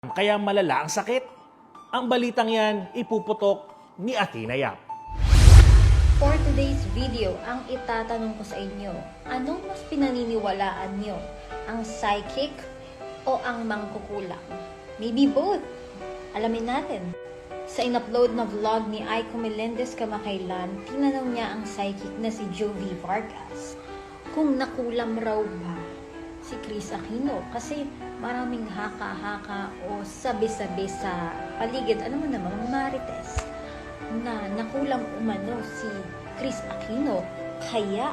Kaya malala ang sakit. Ang balitang yan ipuputok ni Athena Yap. For today's video, ang itatanong ko sa inyo, anong mas pinaniniwalaan nyo? Ang psychic o ang mangkukulam? Maybe both. Alamin natin. Sa in-upload na vlog ni Aiko Melendez kamakailan, tinanong niya ang psychic na si Jovi Vargas kung nakulam raw ba si Kris Aquino kasi maraming haka-haka o sabi-sabi sa paligid, ano mo naman, marites, na nakulam umano si Kris Aquino. Kaya,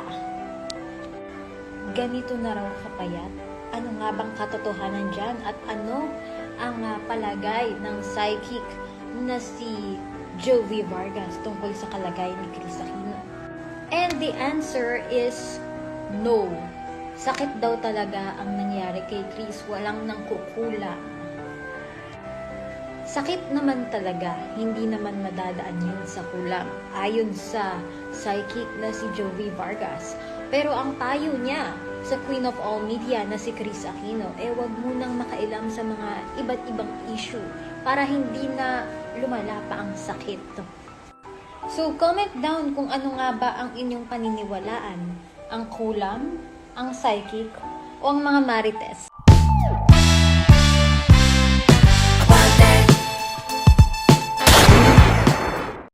ganito na raw kapayat? Ano nga bang katotohanan dyan? At ano ang palagay ng psychic na si Jovi Vargas tungkol sa kalagayan ni Kris Aquino? And the answer is no. Sakit daw talaga ang nangyari kay Kris, walang nangkukulang. Sakit naman talaga, hindi naman madadaan yun sa kulam, ayon sa psychic na si Jovi Vargas. Pero ang payo niya sa Queen of All Media na si Kris Aquino, wag munang makailam sa mga iba't ibang issue para hindi na lumala pa ang sakit. So, comment down kung ano nga ba ang inyong paniniwalaan, ang kulam, ang psychic, o ang mga marites.